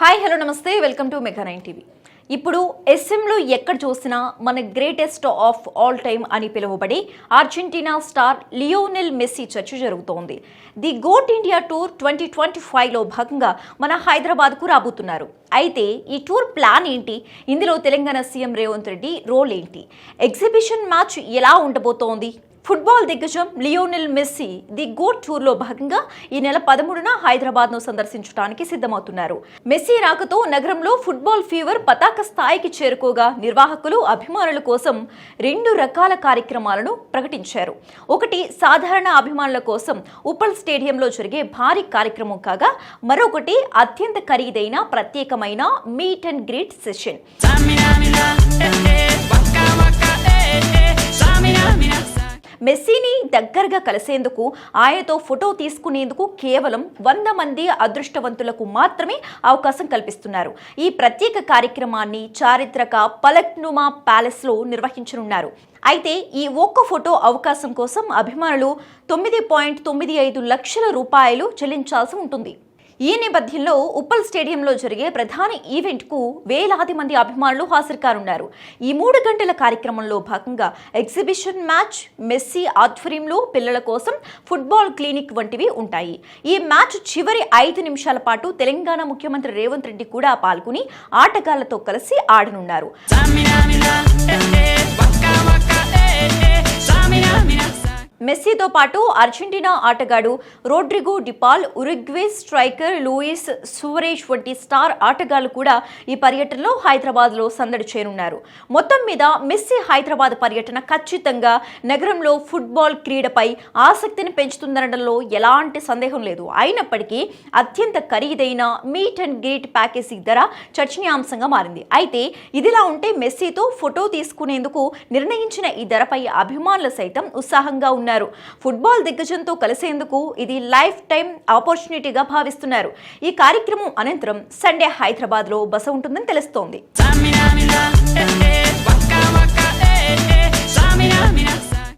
Hi hello నమస్తే welcome to మెగా9 TV. ఇప్పుడు ఎస్ఎంలో ఎక్కడ చూసినా మన గ్రేటెస్ట్ ఆఫ్ ఆల్ టైమ్ అని పిలువబడి అర్జెంటీనా స్టార్ లియోనెల్ మెస్సీ చర్చ జరుగుతోంది. ది గోట్ ఇండియా టూర్ 2025లో భాగంగా మన హైదరాబాద్కు రాబోతున్నారు. అయితే ఈ టూర్ ప్లాన్ ఏంటి, ఇందులో తెలంగాణ సీఎం రేవంత్ రెడ్డి రోల్ ఏంటి, ఎగ్జిబిషన్ మ్యాచ్ ఎలా ఉండబోతోంది, ఫుట్బాల్ దిగ్గజం లియోనెల్ మెస్సీ ది గోట్ టూర్లో భాగంగా ఈ నెల 13న హైదరాబాద్ను సందర్శించడానికి సిద్ధమవుతున్నారు. మెస్సీ రాకతో నగరంలో ఫుట్బాల్ ఫీవర్ పతాక స్థాయికి చేరుకోగా నిర్వాహకులు అభిమానుల కోసం 2 రకాల కార్యక్రమాలను ప్రకటించారు. ఒకటి సాధారణ అభిమానుల కోసం ఉప్పల్ స్టేడియంలో జరిగే భారీ కార్యక్రమం కాగా, మరొకటి అత్యంత ఖరీదైన ప్రత్యేకమైన మీట్ అండ్ గ్రీట్ సెషన్. మెస్సీని దగ్గరగా కలిసేందుకు, ఆయనతో ఫోటో తీసుకునేందుకు కేవలం 100 మంది అదృష్టవంతులకు మాత్రమే అవకాశం కల్పిస్తున్నారు. ఈ ప్రత్యేక కార్యక్రమాన్ని చారిత్రక పలక్నుమా ప్యాలెస్లో నిర్వహించనున్నారు. అయితే ఈ ఒక్క ఫోటో అవకాశం కోసం అభిమానులు 9.95 లక్షల రూపాయలు చెల్లించాల్సి ఉంటుంది. ఈ నేపథ్యంలో ఉప్పల్ స్టేడియంలో జరిగే ప్రధాన ఈవెంట్కు వేలాది మంది అభిమానులు హాజరు కానున్నారు. ఈ 3 గంటల కార్యక్రమంలో భాగంగా ఎగ్జిబిషన్ మ్యాచ్, మెస్సీ ఆధ్వర్యంలో పిల్లల కోసం ఫుట్బాల్ క్లినిక్ వంటివి ఉంటాయి. ఈ మ్యాచ్ చివరి 5 నిమిషాల పాటు తెలంగాణ ముఖ్యమంత్రి రేవంత్ రెడ్డి కూడా పాల్గొని ఆటగాళ్లతో కలిసి ఆడనున్నారు. మెస్సీతో పాటు అర్జెంటీనా ఆటగాడు Rodrigo De Paul, Uruguay striker Luis Suarez వంటి స్టార్ ఆటగాళ్లు కూడా ఈ పర్యటనలో హైదరాబాద్లో సందడి చేరున్నారు. మొత్తం మీద మెస్సీ హైదరాబాద్ పర్యటన ఖచ్చితంగా నగరంలో ఫుట్బాల్ క్రీడపై ఆసక్తిని పెంచుతుందనడంలో ఎలాంటి సందేహం లేదు. అయినప్పటికీ అత్యంత ఖరీదైన మీట్ అండ్ గ్రీట్ ప్యాకేజీ ధర చర్చనీయాంశంగా మారింది. అయితే ఇదిలా ఉంటే మెస్సీతో ఫోటో తీసుకునేందుకు నిర్ణయించిన ఈ ధరపై అభిమానులు సైతం ఉత్సాహంగా ఉన్నారు. ఫుట్బాల్ దిగ్గజంతో కలిసేందుకు ఇది లైఫ్ టైం ఆపర్చునిటీగా భావిస్తున్నారు. ఈ కార్యక్రమం అనంతరం సండే హైదరాబాద్ లో బస ఉంటుందని తెలుస్తోంది.